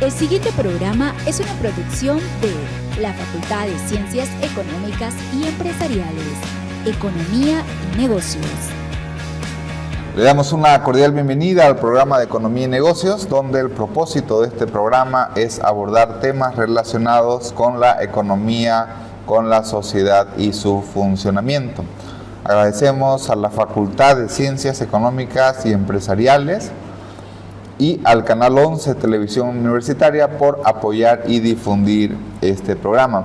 El siguiente programa es una producción de la Facultad de Ciencias Económicas y Empresariales, Economía y Negocios. Le damos una cordial bienvenida al programa de Economía y Negocios, donde el propósito de este programa es abordar temas relacionados con la economía, con la sociedad y su funcionamiento. Agradecemos a la Facultad de Ciencias Económicas y Empresariales y al Canal 11 Televisión Universitaria por apoyar y difundir este programa.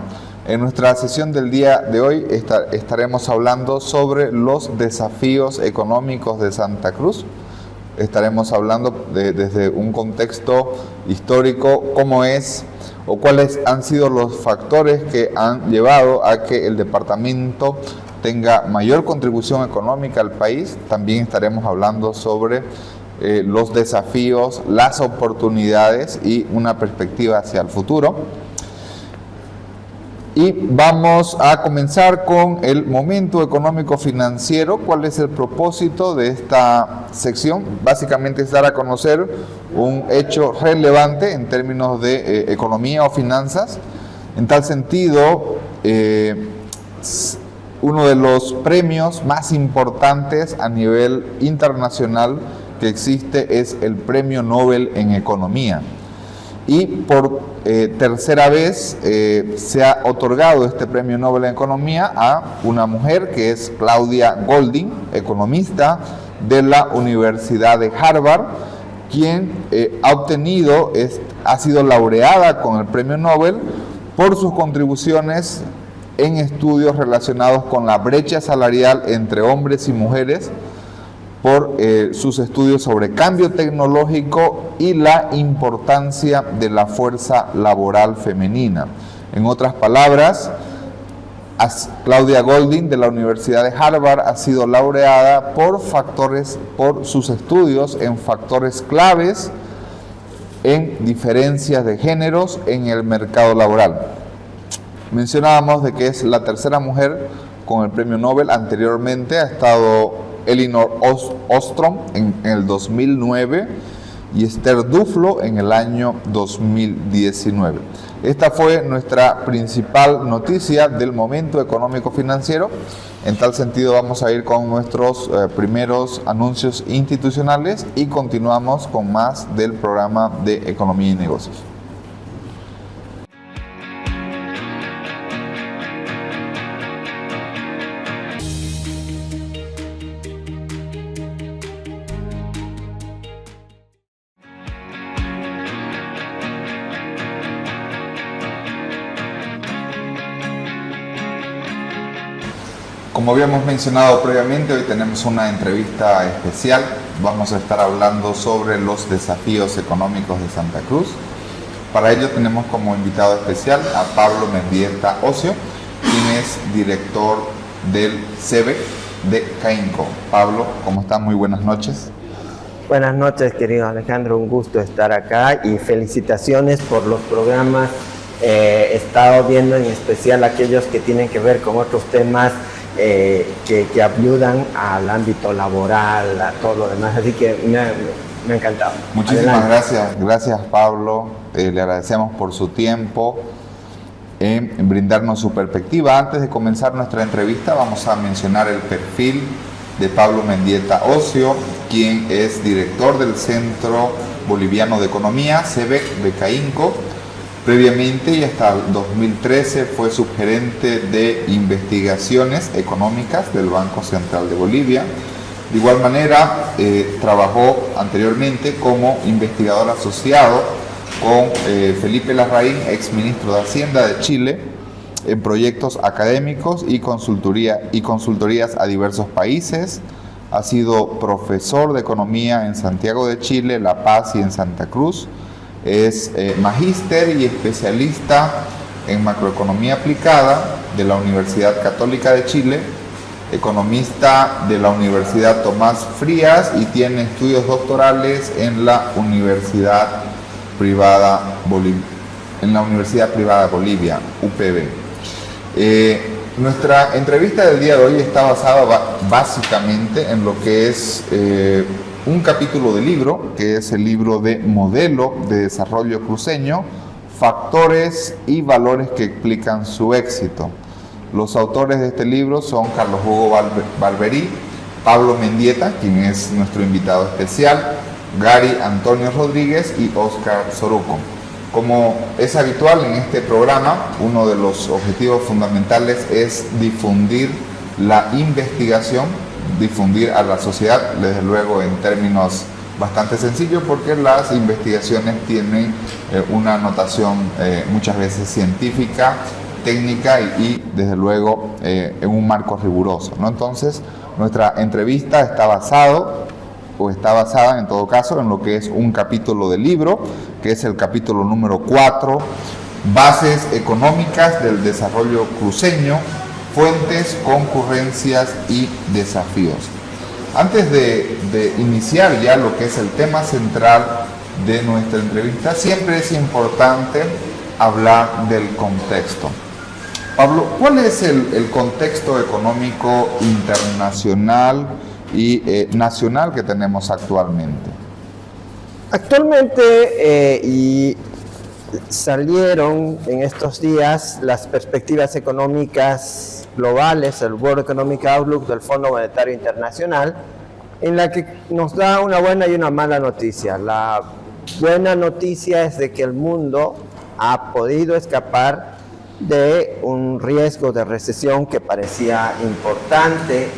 En nuestra sesión del día de hoy estaremos hablando sobre los desafíos económicos de Santa Cruz. Estaremos hablando desde un contexto histórico, cómo es o cuáles han sido los factores que han llevado a que el departamento tenga mayor contribución económica al país. También estaremos hablando sobre los desafíos, las oportunidades y una perspectiva hacia el futuro. Y vamos a comenzar con el momento económico financiero. ¿Cuál es el propósito de esta sección? Básicamente es dar a conocer un hecho relevante en términos de economía o finanzas. En tal sentido, uno de los premios más importantes a nivel internacional que existe es el Premio Nobel en Economía. Y por tercera vez se ha otorgado este Premio Nobel en Economía a una mujer que es Claudia Goldin, economista de la Universidad de Harvard, quien ha sido laureada con el Premio Nobel por sus contribuciones en estudios relacionados con la brecha salarial entre hombres y mujeres, por sus estudios sobre cambio tecnológico y la importancia de la fuerza laboral femenina. En otras palabras, Claudia Goldin de la Universidad de Harvard ha sido laureada por sus estudios en factores claves en diferencias de géneros en el mercado laboral. Mencionábamos de que es la tercera mujer con el Premio Nobel. Anteriormente ha estado Elinor Ostrom en el 2009 y Esther Duflo en el año 2019. Esta fue nuestra principal noticia del momento económico financiero. En tal sentido vamos a ir con nuestros primeros anuncios institucionales y continuamos con más del programa de Economía y Negocios. Como habíamos mencionado previamente, hoy tenemos una entrevista especial. Vamos a estar hablando sobre los desafíos económicos de Santa Cruz. Para ello tenemos como invitado especial a Pablo Mendieta Ocio, quien es director del CEBEC de Caínco. Pablo, ¿cómo estás? Muy buenas noches. Buenas noches, querido Alejandro. Un gusto estar acá y felicitaciones por los programas. He estado viendo en especial aquellos que tienen que ver con otros temas que ayudan al ámbito laboral, a todo lo demás, así que me ha encantado. Muchísimas gracias Pablo, le agradecemos por su tiempo en brindarnos su perspectiva. Antes de comenzar nuestra entrevista vamos a mencionar el perfil de Pablo Mendieta Ocio, quien es director del Centro Boliviano de Economía, CEBEC de Caínco. Previamente y hasta el 2013 fue subgerente de investigaciones económicas del Banco Central de Bolivia. De igual manera, trabajó anteriormente como investigador asociado con Felipe Larraín, exministro de Hacienda de Chile, en proyectos académicos y consultorías a diversos países. Ha sido profesor de economía en Santiago de Chile, La Paz y en Santa Cruz. Es magíster y especialista en macroeconomía aplicada de la Universidad Católica de Chile, economista de la Universidad Tomás Frías y tiene estudios doctorales en la Universidad Privada Bolivia, UPB. Nuestra entrevista del día de hoy está basada básicamente en lo que es un capítulo del libro, que es el libro de Modelo de Desarrollo Cruceño, Factores y Valores que explican su éxito. Los autores de este libro son Carlos Hugo Barberí, Pablo Mendieta, quien es nuestro invitado especial, Gary Antonio Rodríguez y Oscar Soruco. Como es habitual en este programa, uno de los objetivos fundamentales es difundir la investigación, difundir a la sociedad, desde luego en términos bastante sencillos, porque las investigaciones tienen una notación muchas veces científica, técnica y desde luego en un marco riguroso, ¿no? Entonces, nuestra entrevista está basada en todo caso en lo que es un capítulo del libro, que es el capítulo número 4, Bases Económicas del Desarrollo Cruceño, Fuentes, Concurrencias y Desafíos. Antes de iniciar ya lo que es el tema central de nuestra entrevista, siempre es importante hablar del contexto. Pablo, ¿cuál es el contexto económico internacional y nacional que tenemos actualmente? Actualmente, y salieron en estos días las perspectivas económicas globales, el World Economic Outlook del Fondo Monetario Internacional, en la que nos da una buena y una mala noticia. La buena noticia es de que el mundo ha podido escapar de un riesgo de recesión que parecía importante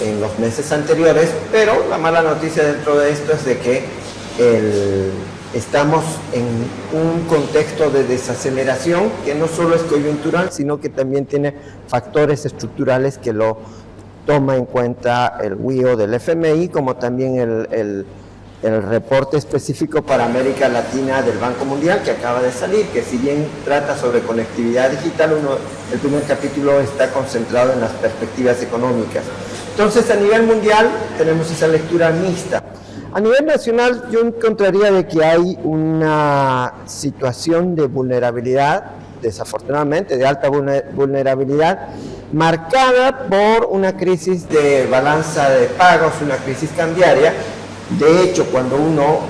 en los meses anteriores, pero la mala noticia dentro de esto es de que estamos en un contexto de desaceleración que no solo es coyuntural, sino que también tiene factores estructurales que lo toma en cuenta el WIO del FMI, como también el reporte específico para América Latina del Banco Mundial que acaba de salir, que si bien trata sobre conectividad digital, el primer capítulo está concentrado en las perspectivas económicas. Entonces, a nivel mundial tenemos esa lectura mixta. A nivel nacional, yo encontraría de que hay una situación de vulnerabilidad, desafortunadamente, de alta vulnerabilidad, marcada por una crisis de balanza de pagos, una crisis cambiaria. De hecho, cuando uno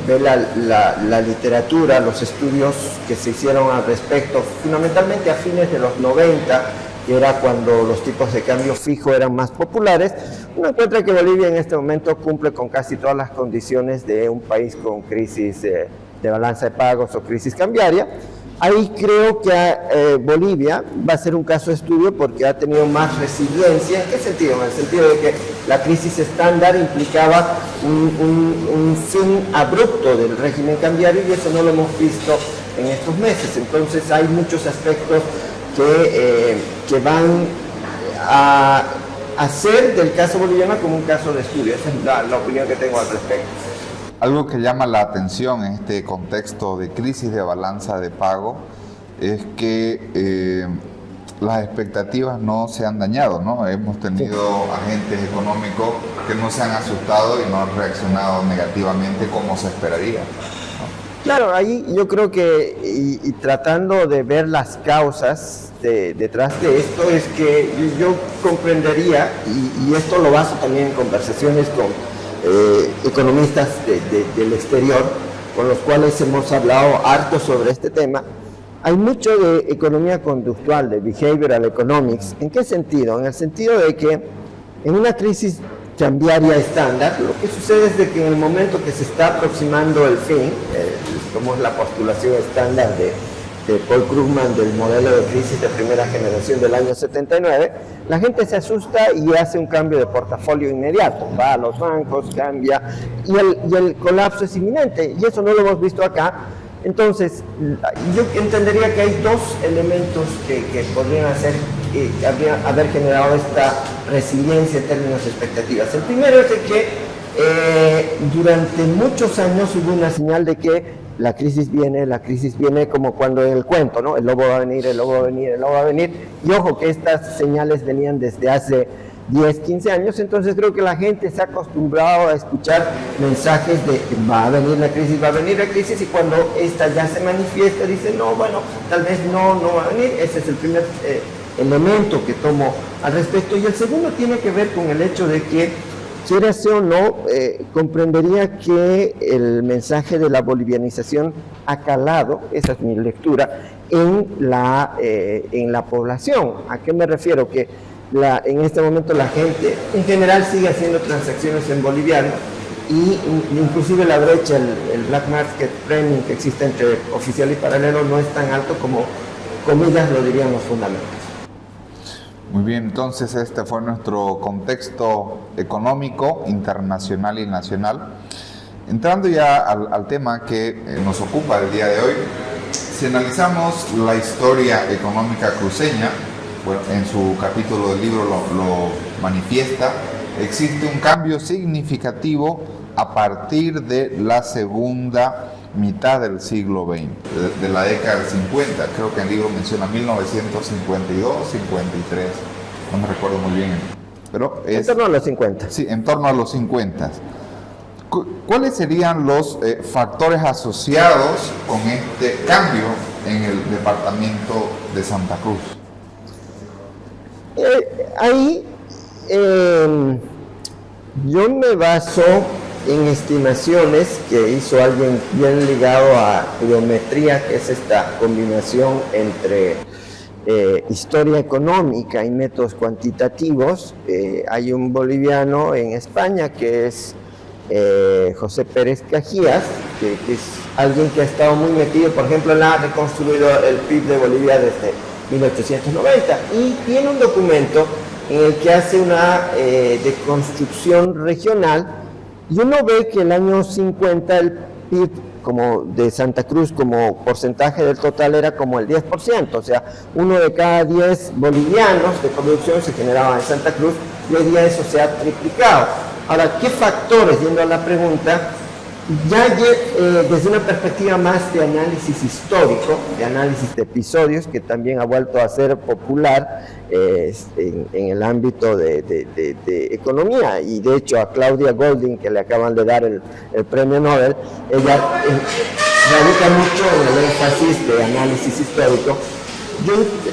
ve la literatura, los estudios que se hicieron al respecto, fundamentalmente a fines de los 90, que era cuando los tipos de cambio fijo eran más populares, uno encuentra que Bolivia en este momento cumple con casi todas las condiciones de un país con crisis de balanza de pagos o crisis cambiaria. Ahí creo que Bolivia va a ser un caso de estudio porque ha tenido más resiliencia. ¿En qué sentido? En el sentido de que la crisis estándar implicaba un fin abrupto del régimen cambiario y eso no lo hemos visto en estos meses. Entonces hay muchos aspectos que van a hacer del caso boliviano como un caso de estudio. Esa es la opinión que tengo al respecto. Algo que llama la atención en este contexto de crisis de balanza de pago es que las expectativas no se han dañado, ¿no? Hemos tenido agentes económicos que no se han asustado y no han reaccionado negativamente como se esperaría, ¿no? Claro, ahí yo creo que, y tratando de ver las causas detrás de esto, es que yo comprendería, y esto lo baso también en conversaciones con economistas del exterior, con los cuales hemos hablado harto sobre este tema. Hay mucho de economía conductual, de behavioral economics. ¿En qué sentido? En el sentido de que en una crisis cambiaria estándar, lo que sucede es de que en el momento que se está aproximando el fin, como es la postulación estándar de Paul Krugman del modelo de crisis de primera generación del año 79, la gente se asusta y hace un cambio de portafolio inmediato, va a los bancos, cambia, y el colapso es inminente, y eso no lo hemos visto acá. Entonces, yo entendería que hay dos elementos que podrían haber generado esta resiliencia en términos de expectativas. El primero es de que durante muchos años hubo una señal de que la crisis viene como cuando en el cuento, ¿no? El lobo va a venir, el lobo va a venir, el lobo va a venir. Y ojo que estas señales venían desde hace 10, 15 años, entonces creo que la gente se ha acostumbrado a escuchar mensajes de va a venir la crisis, y cuando esta ya se manifiesta, dice no, bueno, tal vez no va a venir. Ese es el primer elemento que tomo al respecto. Y el segundo tiene que ver con el hecho de que quieras o no, comprendería que el mensaje de la bolivianización ha calado, esa es mi lectura, en la población. ¿A qué me refiero? Que en este momento la gente en general sigue haciendo transacciones en boliviano, y inclusive la brecha, el black market premium que existe entre oficial y paralelo no es tan alto como, comillas, lo dirían los fundamentos. Muy bien, entonces este fue nuestro contexto económico, internacional y nacional. Entrando ya al tema que nos ocupa el día de hoy, si analizamos la historia económica cruceña, bueno, en su capítulo del libro lo manifiesta, existe un cambio significativo a partir de la segunda mitad del siglo XX, de la década del 50, creo que el libro menciona 1952, 53, no me recuerdo muy bien, pero en torno a los 50. Sí, en torno a los 50. ¿Cuáles serían los factores asociados con este cambio en el departamento de Santa Cruz? Yo me baso en estimaciones que hizo alguien bien ligado a geometría, que es esta combinación entre historia económica y métodos cuantitativos. Hay un boliviano en España que es José Pérez Cajías, que es alguien que ha estado muy metido, por ejemplo, ha reconstruido el PIB de Bolivia desde 1890, y tiene un documento en el que hace una deconstrucción regional, y uno ve que el año 50 el PIB como de Santa Cruz como porcentaje del total era como el 10%, o sea, 1 de cada 10 bolivianos de producción se generaba en Santa Cruz, y hoy día eso se ha triplicado. Ahora, ¿qué factores, yendo a la pregunta, ya desde una perspectiva más de análisis histórico, de análisis de episodios, que también ha vuelto a ser popular en el ámbito de economía, y de hecho a Claudia Goldin, que le acaban de dar el premio Nobel, ella radica mucho en el énfasis de análisis histórico.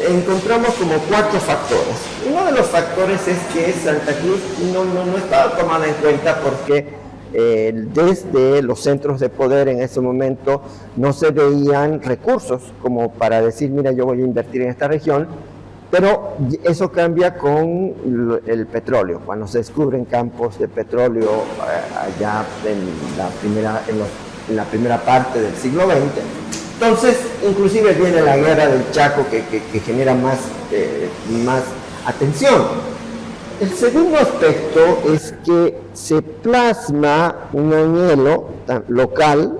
Encontramos como 4 factores. Uno de los factores es que Santa Cruz no estaba tomada en cuenta porque desde los centros de poder en ese momento no se veían recursos como para decir, mira, yo voy a invertir en esta región, pero eso cambia con el petróleo, cuando se descubren campos de petróleo allá en la primera parte del siglo XX. Entonces, inclusive viene la guerra del Chaco que genera más atención. El segundo aspecto es que se plasma un anhelo local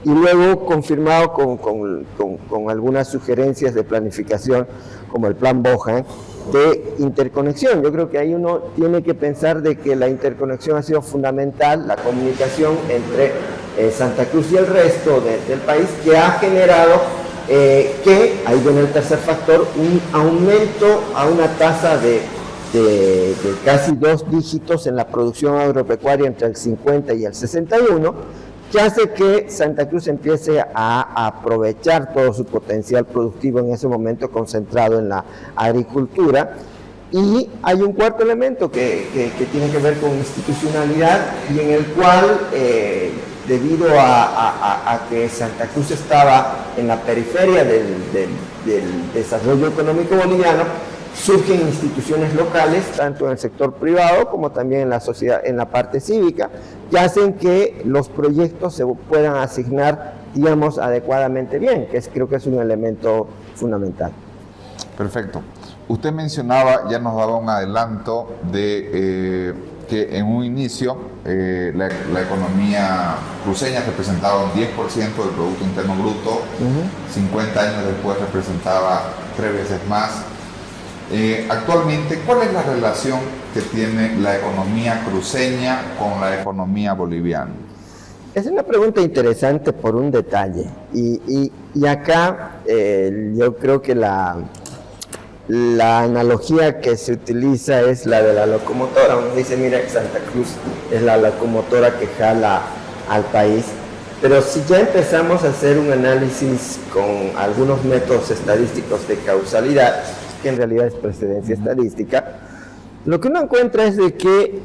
y luego confirmado con algunas sugerencias de planificación, como el Plan Bohan, de interconexión. Yo creo que ahí uno tiene que pensar de que la interconexión ha sido fundamental, la comunicación entre Santa Cruz y el resto del país, que ha generado que, ahí viene el tercer factor, un aumento a una tasa de casi 2 dígitos en la producción agropecuaria entre el 50 y el 61, que hace que Santa Cruz empiece a aprovechar todo su potencial productivo en ese momento concentrado en la agricultura. Y hay un cuarto elemento que tiene que ver con institucionalidad, y en el cual, debido a que Santa Cruz estaba en la periferia del desarrollo económico boliviano, surgen instituciones locales, tanto en el sector privado como también en la sociedad, en la parte cívica, que hacen que los proyectos se puedan asignar, digamos, adecuadamente bien, creo que es un elemento fundamental. Perfecto. Usted mencionaba, ya nos daba un adelanto de que en un inicio la economía cruceña representaba un 10% del Producto Interno Bruto, 50 años después representaba 3 veces más. Actualmente, ¿cuál es la relación que tiene la economía cruceña con la economía boliviana? Es una pregunta interesante por un detalle, y acá yo creo que la analogía que se utiliza es la de la locomotora. Uno dice, mira, Santa Cruz es la locomotora que jala al país, pero si ya empezamos a hacer un análisis con algunos métodos estadísticos de causalidad, que en realidad es precedencia estadística, lo que uno encuentra es de que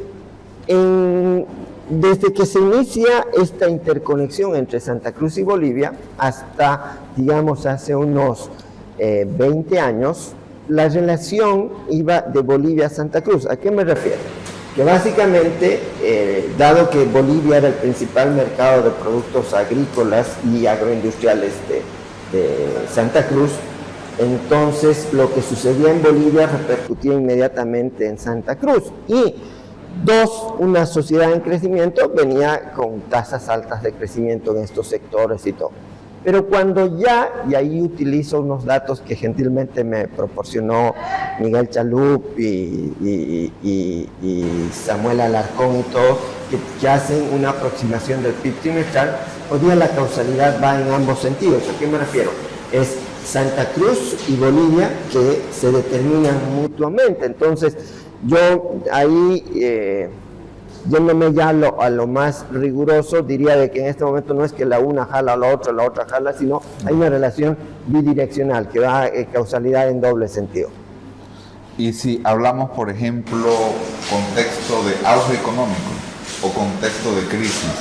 Desde que se inicia esta interconexión entre Santa Cruz y Bolivia hasta, digamos, hace unos 20 años, la relación iba de Bolivia a Santa Cruz. ¿A qué me refiero? Que básicamente, dado que Bolivia era el principal mercado de productos agrícolas y agroindustriales de Santa Cruz, entonces lo que sucedía en Bolivia repercutía inmediatamente en Santa Cruz. Y una sociedad en crecimiento venía con tasas altas de crecimiento en estos sectores y todo. Pero cuando y ahí utilizo unos datos que gentilmente me proporcionó Miguel Chalup y Samuel Alarcón y todo, que hacen una aproximación del PIB trimestral, hoy día la causalidad va en ambos sentidos. ¿A qué me refiero? Es Santa Cruz y Bolivia que se determinan mutuamente. Entonces, yo ahí, yéndome ya a lo más riguroso, diría de que en este momento no es que la una jala a la otra jala, sino hay una relación bidireccional que da causalidad en doble sentido. Y si hablamos, por ejemplo, contexto de auge económico o contexto de crisis,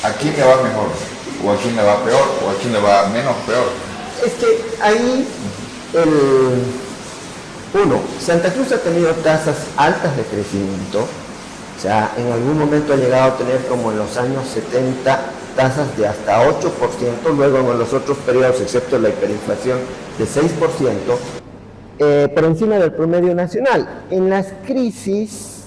¿a quién le va mejor? ¿O a quién le va peor? ¿O a quién le va menos peor? Es que ahí Santa Cruz ha tenido tasas altas de crecimiento, o sea, en algún momento ha llegado a tener, como en los años 70, tasas de hasta 8%, luego en los otros periodos, excepto la hiperinflación, de 6%, por encima del promedio nacional. En las crisis,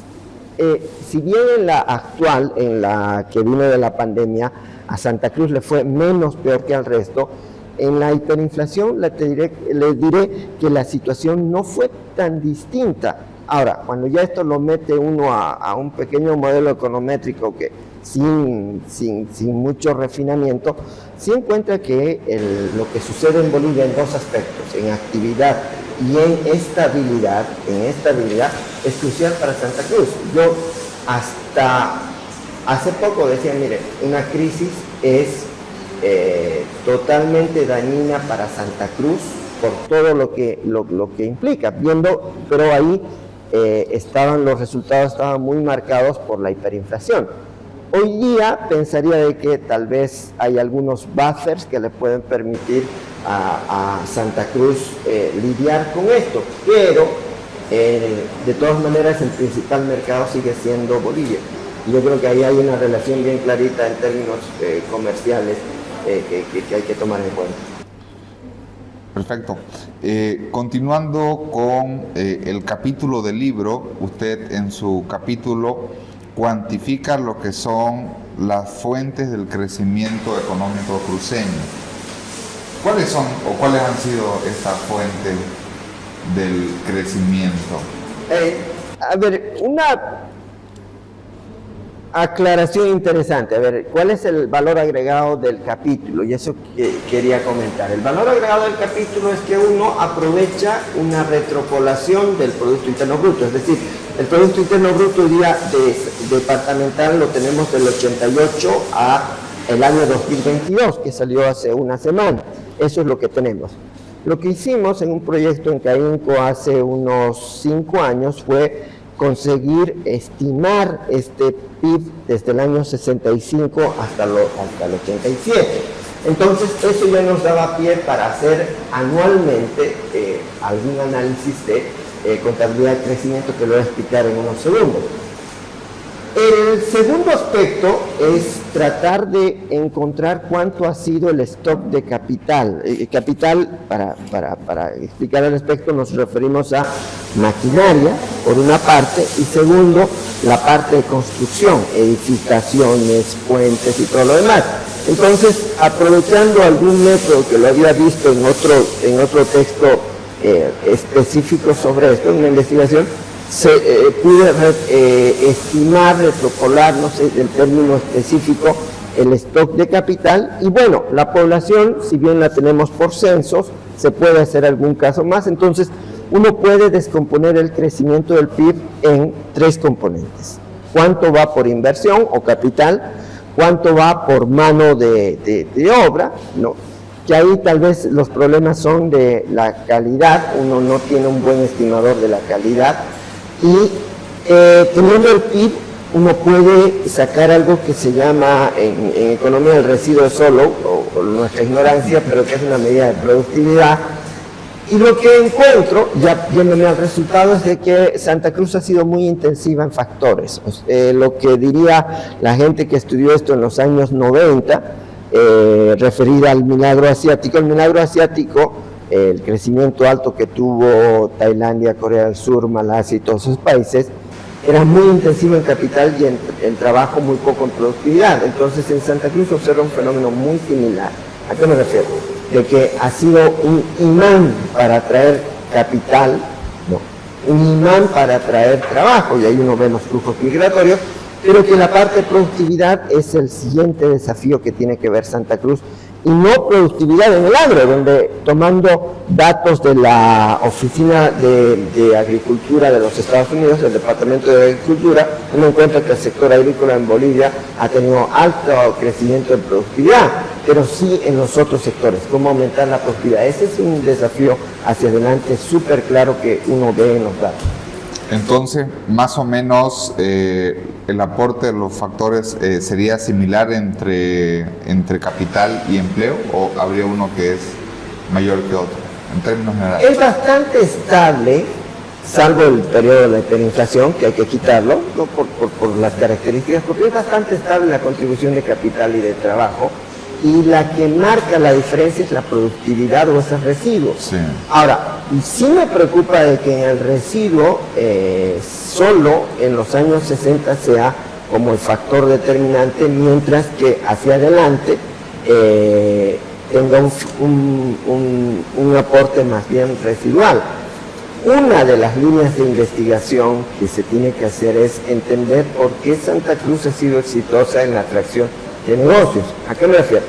si bien en la actual, en la que vino de la pandemia, a Santa Cruz le fue menos peor que al resto, en la hiperinflación les diré que la situación no fue tan distinta. Ahora, cuando ya esto lo mete uno a un pequeño modelo econométrico que sin mucho refinamiento, sí encuentra que lo que sucede en Bolivia en dos aspectos, en actividad y en estabilidad, es crucial para Santa Cruz. Yo hasta hace poco decía, mire, una crisis es totalmente dañina para Santa Cruz por todo lo que implica, pero ahí los resultados estaban muy marcados por la hiperinflación. Hoy día pensaría de que tal vez hay algunos buffers que le pueden permitir a Santa Cruz lidiar con esto, pero de todas maneras el principal mercado sigue siendo Bolivia. Yo creo que ahí hay una relación bien clarita en términos comerciales que hay que tomar en cuenta. Perfecto. Continuando con el capítulo del libro, usted en su capítulo cuantifica lo que son las fuentes del crecimiento económico cruceño. ¿Cuáles son o cuáles han sido estas fuentes del crecimiento? A ver, una aclaración interesante. A ver, ¿cuál es el valor agregado del capítulo? Y eso quería comentar. El valor agregado del capítulo es que uno aprovecha una retropolación del Producto Interno Bruto. Es decir, el Producto Interno Bruto hoy día departamental lo tenemos del 88 a el año 2022, que salió hace una semana. Eso es lo que tenemos. Lo que hicimos en un proyecto en CAINCO hace unos 5 años fue conseguir estimar este PIB desde el año 65 hasta el 87. Entonces, eso ya nos daba pie para hacer anualmente algún análisis de contabilidad de crecimiento que lo voy a explicar en unos segundos. El segundo aspecto es tratar de encontrar cuánto ha sido el stock de capital. Capital, para explicar al aspecto, nos referimos a maquinaria, por una parte, y segundo, la parte de construcción, edificaciones, puentes y todo lo demás. Entonces, aprovechando algún método que lo había visto en otro texto específico sobre esto, en una investigación, se pude estimar, retropolar, no sé el término específico, el stock de capital. Y bueno, la población, si bien la tenemos por censos, se puede hacer algún caso más. Entonces, uno puede descomponer el crecimiento del PIB en 3 componentes. ¿Cuánto va por inversión o capital? ¿Cuánto va por mano de obra? ¿No? Que ahí tal vez los problemas son de la calidad. Uno no tiene un buen estimador de la calidad. Y Teniendo el PIB, uno puede sacar algo que se llama en economía el residuo solo, o nuestra ignorancia, pero que es una medida de productividad. Y lo que encuentro, ya viéndome al resultado, es de que Santa Cruz ha sido muy intensiva en factores. Lo que diría la gente que estudió esto en los años 90, referida al milagro asiático. El milagro asiático, el crecimiento alto que tuvo Tailandia, Corea del Sur, Malasia y todos esos países, era muy intensivo en capital y en trabajo, muy poco en productividad. Entonces en Santa Cruz se observa un fenómeno muy similar. ¿A qué me refiero? De que ha sido un imán para atraer capital, un imán para atraer trabajo, y ahí uno ve los flujos migratorios, pero que la parte de productividad es el siguiente desafío que tiene que ver Santa Cruz, y no productividad en el agro, donde tomando datos de la Oficina de Agricultura de los Estados Unidos, del Departamento de Agricultura, uno encuentra que el sector agrícola en Bolivia ha tenido alto crecimiento de productividad, pero sí en los otros sectores, cómo aumentar la productividad. Ese es un desafío hacia adelante súper claro que uno ve en los datos. Entonces, más o menos el aporte de los factores sería similar entre capital y empleo, o habría uno que es mayor que otro, en términos generales. Es bastante estable, salvo el periodo de hiperinflación, que hay que quitarlo, ¿no? por las características, porque es bastante estable la contribución de capital y de trabajo, y la que marca la diferencia es la productividad o esos residuos. Sí. Ahora, sí me preocupa de que en el residuo solo en los años 60 sea como el factor determinante, mientras que hacia adelante tenga un aporte más bien residual. Una de las líneas de investigación que se tiene que hacer es entender por qué Santa Cruz ha sido exitosa en la atracción de negocios. ¿A qué me refiero?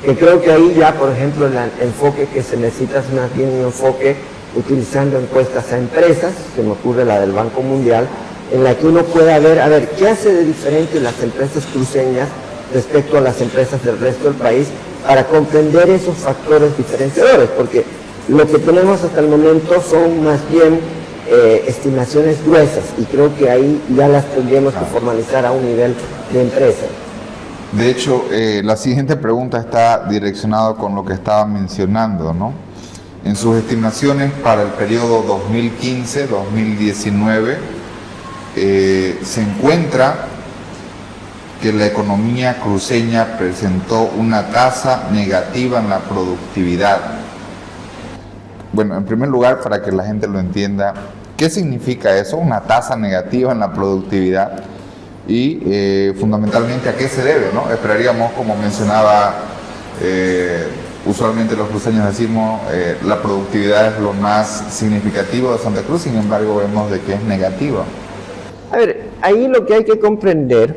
Que creo que ahí ya, por ejemplo, el enfoque que se necesita es más bien un enfoque utilizando encuestas a empresas, se me ocurre la del Banco Mundial, en la que uno pueda ver, ¿qué hace de diferente las empresas cruceñas respecto a las empresas del resto del país? Para comprender esos factores diferenciadores, porque lo que tenemos hasta el momento son más bien estimaciones gruesas, y creo que ahí ya las tendríamos que formalizar a un nivel de empresa. De hecho, la siguiente pregunta está direccionada con lo que estaba mencionando, ¿no? En sus estimaciones para el periodo 2015-2019, se encuentra que la economía cruceña presentó una tasa negativa en la productividad. Bueno, en primer lugar, para que la gente lo entienda, ¿qué significa eso? Una tasa negativa en la productividad. Y fundamentalmente, ¿a qué se debe, no? Esperaríamos, como mencionaba, usualmente los cruceños decimos, la productividad es lo más significativo de Santa Cruz, sin embargo vemos de que es negativa. A ver, ahí lo que hay que comprender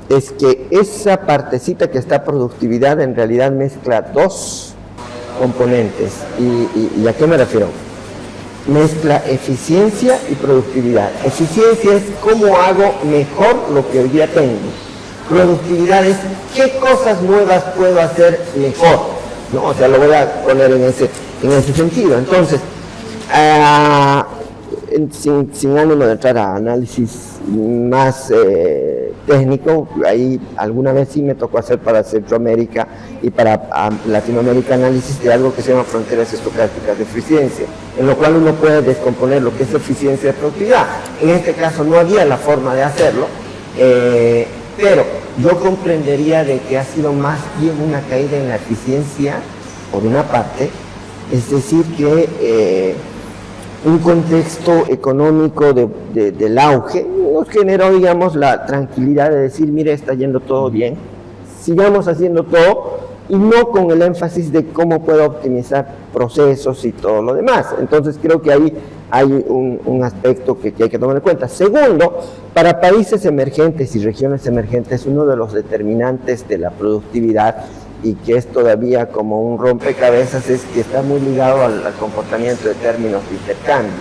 es que esa partecita que está productividad en realidad mezcla dos componentes. ¿Y a qué me refiero? Mezcla eficiencia y productividad. Eficiencia es cómo hago mejor lo que hoy día tengo. Productividad es qué cosas nuevas puedo hacer mejor, ¿no? O sea, lo voy a poner en ese sentido. Entonces, sin ánimo de entrar a análisis más técnico, ahí alguna vez sí me tocó hacer para Centroamérica y para Latinoamérica análisis de algo que se llama fronteras estocásticas de eficiencia, en lo cual uno puede descomponer lo que es eficiencia de productividad. En este caso no había la forma de hacerlo, pero yo comprendería de que ha sido más bien una caída en la eficiencia por una parte, es decir que un contexto económico del auge nos generó, digamos, la tranquilidad de decir, mire, está yendo todo bien, sigamos haciendo todo, y no con el énfasis de cómo puedo optimizar procesos y todo lo demás. Entonces creo que ahí hay un aspecto que hay que tomar en cuenta. Segundo, para países emergentes y regiones emergentes, uno de los determinantes de la productividad, y que es todavía como un rompecabezas, es que está muy ligado al comportamiento de términos de intercambio.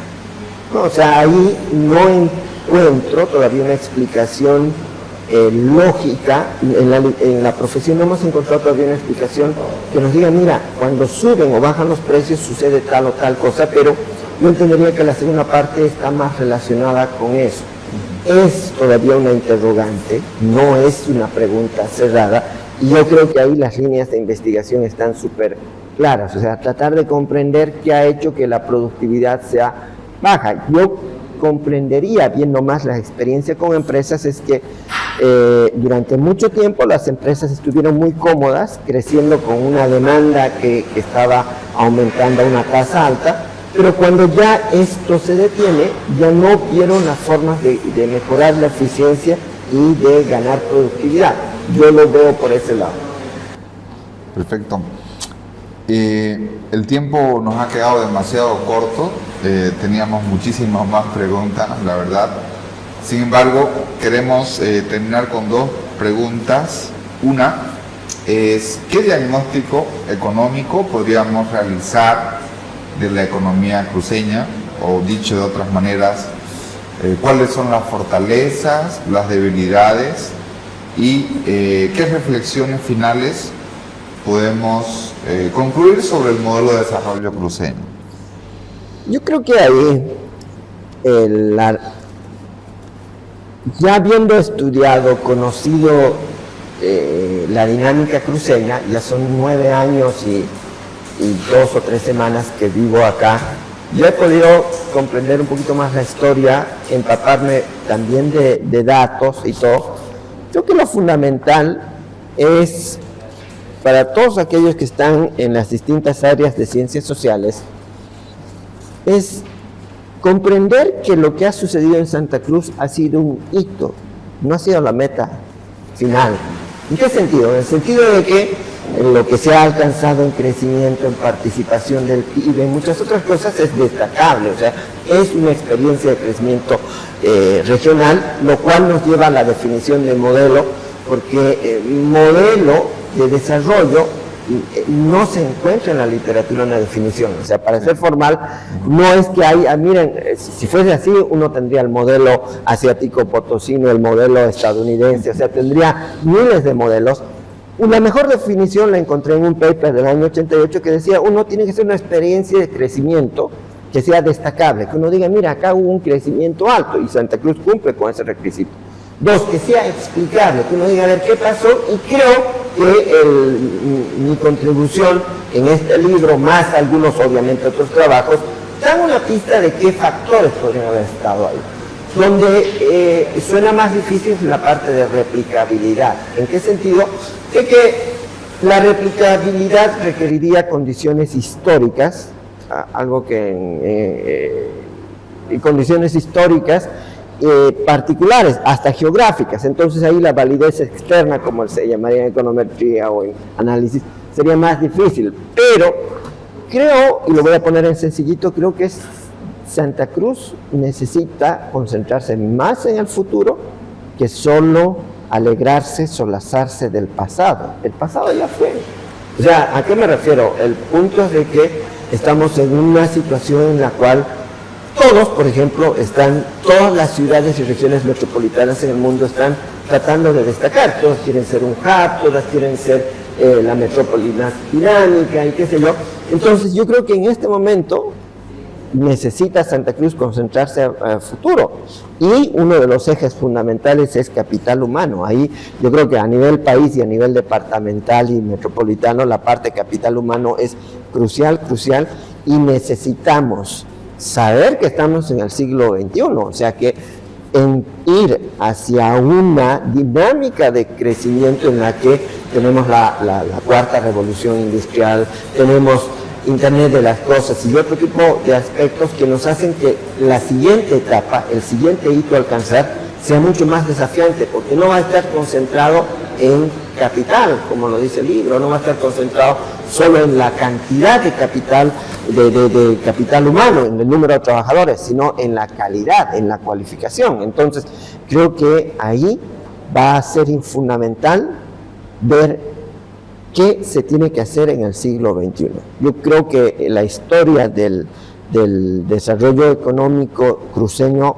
No, o sea, ahí no encuentro todavía una explicación lógica. En la profesión no hemos encontrado todavía una explicación que nos diga, mira, cuando suben o bajan los precios sucede tal o tal cosa, pero yo entendería que la segunda parte está más relacionada con eso. Es todavía una interrogante, no es una pregunta cerrada, y yo creo que ahí las líneas de investigación están súper claras, o sea, tratar de comprender qué ha hecho que la productividad sea baja. Yo comprendería, viendo más la experiencia con empresas, es que durante mucho tiempo las empresas estuvieron muy cómodas, creciendo con una demanda que estaba aumentando a una tasa alta, pero cuando ya esto se detiene, ya no vieron las formas de mejorar la eficiencia y de ganar productividad. Yo lo veo por ese lado. Perfecto. El tiempo nos ha quedado demasiado corto, teníamos muchísimas más preguntas, la verdad. Sin embargo, queremos terminar con dos preguntas. Una es, ¿qué diagnóstico económico podríamos realizar de la economía cruceña? O dicho de otras maneras, ¿cuáles son las fortalezas, las debilidades y qué reflexiones finales podemos concluir sobre el modelo de desarrollo cruceño? Yo creo que ahí, ya habiendo estudiado, conocido la dinámica cruceña, ya son 9 años y 2 o 3 semanas que vivo acá, yo he podido comprender un poquito más la historia, empaparme también de datos y todo. Creo que lo fundamental es, para todos aquellos que están en las distintas áreas de ciencias sociales, es comprender que lo que ha sucedido en Santa Cruz ha sido un hito, no ha sido la meta final. ¿En qué sentido? En el sentido de que lo que se ha alcanzado en crecimiento, en participación del PIB, en muchas otras cosas es destacable, o sea, es una experiencia de crecimiento regional, lo cual nos lleva a la definición de modelo, porque modelo de desarrollo no se encuentra en la literatura una definición, o sea, para ser formal, no es que hay, miren, si fuese así, uno tendría el modelo asiático potosino, el modelo estadounidense, o sea, tendría miles de modelos. La mejor definición la encontré en un paper del año 88 que decía, uno tiene que ser una experiencia de crecimiento que sea destacable, que uno diga, mira, acá hubo un crecimiento alto y Santa Cruz cumple con ese requisito. 2, que sea explicable, que uno diga, a ver, ¿qué pasó? Y creo que mi contribución en este libro, más algunos, obviamente, otros trabajos, dan una pista de qué factores podrían haber estado ahí. Donde suena más difícil es la parte de replicabilidad. ¿En qué sentido? De que la replicabilidad requeriría condiciones históricas, algo que en condiciones históricas particulares, hasta geográficas. Entonces ahí la validez externa, como se llamaría en econometría o en análisis, sería más difícil. Pero creo, y lo voy a poner en sencillito, creo que Santa Cruz necesita concentrarse más en el futuro que solo alegrarse, solazarse del pasado. El pasado ya fue. O sea, ¿a qué me refiero? El punto es de que estamos en una situación en la cual todos, por ejemplo, todas las ciudades y regiones metropolitanas en el mundo están tratando de destacar. Todos quieren ser un hub, todas quieren ser la metrópoli más dinámica y qué sé yo. Entonces yo creo que en este momento necesita Santa Cruz concentrarse a futuro, y uno de los ejes fundamentales es capital humano. Ahí yo creo que a nivel país y a nivel departamental y metropolitano la parte capital humano es crucial, y necesitamos saber que estamos en el siglo XXI, o sea que en ir hacia una dinámica de crecimiento en la que tenemos la cuarta revolución industrial, tenemos Internet de las cosas y otro tipo de aspectos que nos hacen que la siguiente etapa, el siguiente hito a alcanzar, sea mucho más desafiante, porque no va a estar concentrado en capital, como lo dice el libro, no va a estar concentrado solo en la cantidad de capital, de capital humano, en el número de trabajadores, sino en la calidad, en la cualificación. Entonces, creo que ahí va a ser fundamental ver qué se tiene que hacer en el siglo XXI. Yo creo que la historia del desarrollo económico cruceño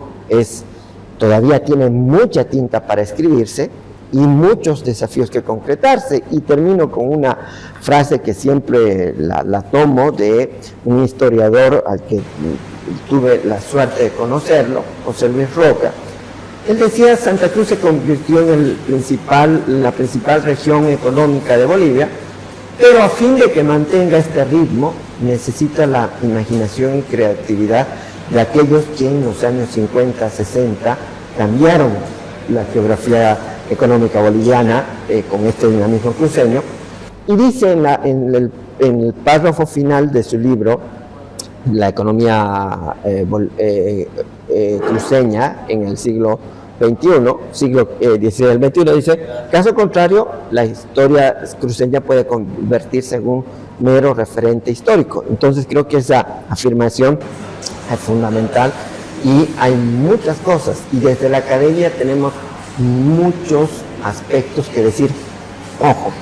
todavía tiene mucha tinta para escribirse y muchos desafíos que concretarse. Y termino con una frase que siempre la tomo de un historiador al que tuve la suerte de conocerlo, José Luis Roca, Él decía, Santa Cruz se convirtió en la principal región económica de Bolivia, pero a fin de que mantenga este ritmo, necesita la imaginación y creatividad de aquellos que en los años 50, 60 cambiaron la geografía económica boliviana con este dinamismo cruceño. Y dice en el párrafo final de su libro, La economía cruceña en el siglo siglo XVI del XXI, dice, caso contrario, la historia cruceña puede convertirse en un mero referente histórico. Entonces creo que esa afirmación es fundamental y hay muchas cosas, y desde la academia tenemos muchos aspectos que decir, ojo,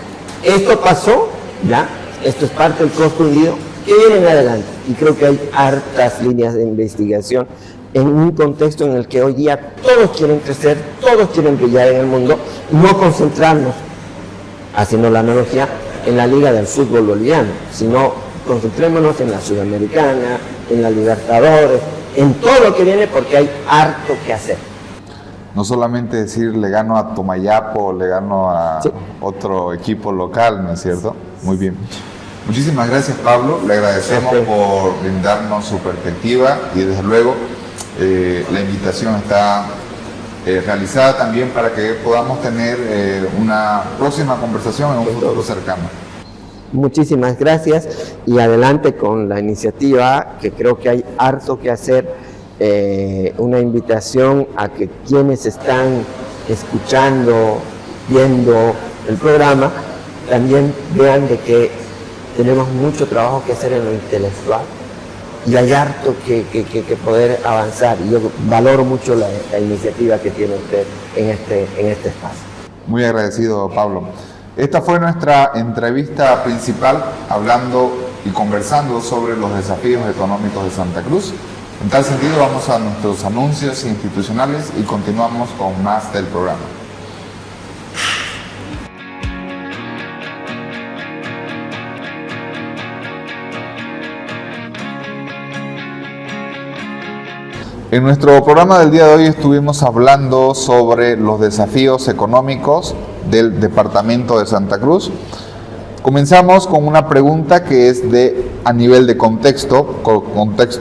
esto pasó, ya, esto es parte del costo hundido, que viene en adelante, y creo que hay hartas líneas de investigación en un contexto en el que hoy día todos quieren crecer, todos quieren brillar en el mundo, y no concentrarnos, haciendo la analogía, en la liga del fútbol boliviano, sino concentrémonos en la Sudamericana, en la Libertadores, en todo lo que viene, porque hay harto que hacer. No solamente decir le gano a Tomayapo, le gano a otro equipo local, ¿no es cierto? Muy bien. Muchísimas gracias, Pablo. Le agradecemos por brindarnos su perspectiva y desde luego la invitación está realizada también para que podamos tener una próxima conversación en un futuro cercano. Muchísimas gracias y adelante con la iniciativa, que creo que hay harto que hacer. Una invitación a que quienes están escuchando, viendo el programa, también vean de que tenemos mucho trabajo que hacer en lo intelectual y hay harto que poder avanzar, y yo valoro mucho la iniciativa que tiene usted en este espacio. Muy agradecido, Pablo. Esta fue nuestra entrevista principal, hablando y conversando sobre los desafíos económicos de Santa Cruz. En tal sentido, vamos a nuestros anuncios institucionales y continuamos con más del programa. En nuestro programa del día de hoy estuvimos hablando sobre los desafíos económicos del departamento de Santa Cruz. Comenzamos con una pregunta que es a nivel de contexto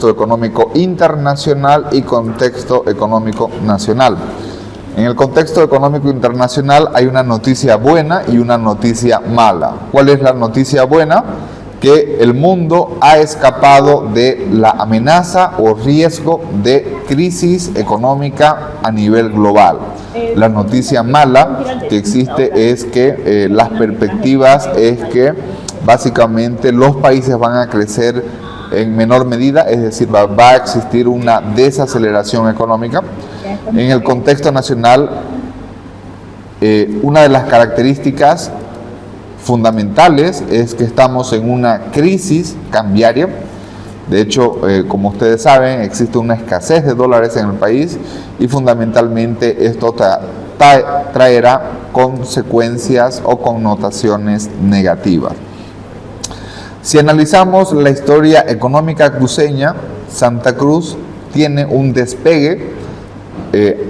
económico internacional y contexto económico nacional. En el contexto económico internacional hay una noticia buena y una noticia mala. ¿Cuál es la noticia buena? Que el mundo ha escapado de la amenaza o riesgo de crisis económica a nivel global. La noticia mala que existe es que las perspectivas es que básicamente los países van a crecer en menor medida, es decir, va a existir una desaceleración económica. En el contexto nacional, una de las características fundamentales es que estamos en una crisis cambiaria. De hecho, como ustedes saben, existe una escasez de dólares en el país y fundamentalmente esto traerá consecuencias o connotaciones negativas. Si analizamos la historia económica cruceña, Santa Cruz tiene un despegue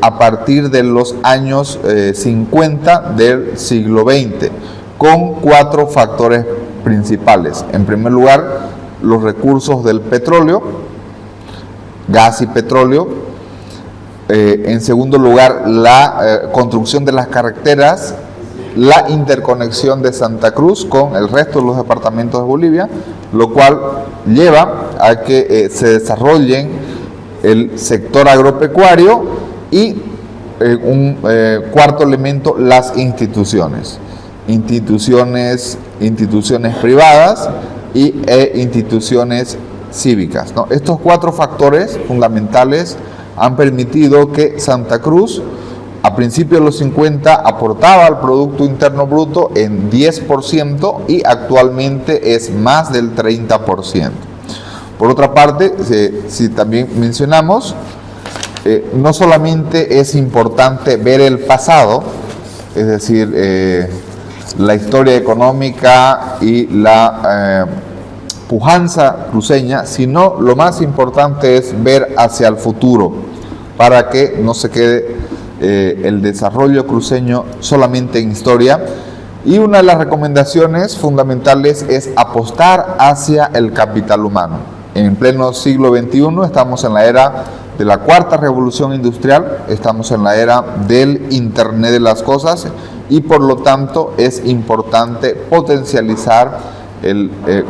a partir de los años 50 del siglo XX, con 4 factores principales. En primer lugar, los recursos del petróleo, gas y petróleo. En segundo lugar, la construcción de las carreteras, la interconexión de Santa Cruz con el resto de los departamentos de Bolivia, lo cual lleva a que se desarrollen el sector agropecuario y un cuarto elemento, las instituciones privadas e instituciones cívicas, ¿no? Estos 4 factores fundamentales han permitido que Santa Cruz, a principios de los 50, aportaba al Producto Interno Bruto en 10% y actualmente es más del 30%. Por otra parte, si también mencionamos, no solamente es importante ver el pasado, es decir, la historia económica y la pujanza cruceña, sino lo más importante es ver hacia el futuro, para que no se quede el desarrollo cruceño solamente en historia. Y una de las recomendaciones fundamentales es apostar hacia el capital humano. En pleno siglo XXI estamos en la era de la cuarta revolución industrial, estamos en la era del Internet de las cosas y por lo tanto es importante potencializar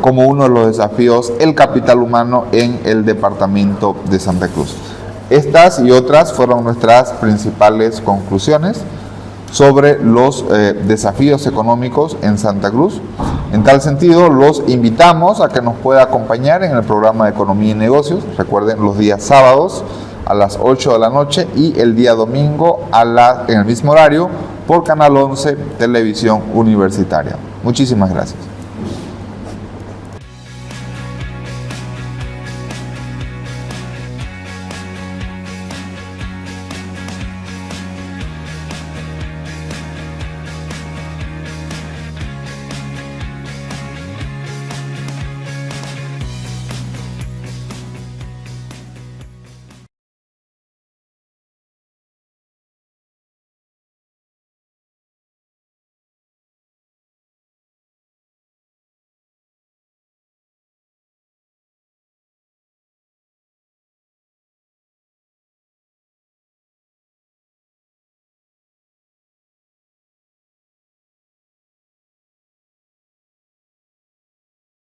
como uno de los desafíos el capital humano en el departamento de Santa Cruz. Estas y otras fueron nuestras principales conclusiones sobre los desafíos económicos en Santa Cruz. En tal sentido, los invitamos a que nos pueda acompañar en el programa de Economía y Negocios. Recuerden, los días sábados a las 8 de la noche y el día domingo en el mismo horario por Canal 11 Televisión Universitaria. Muchísimas gracias.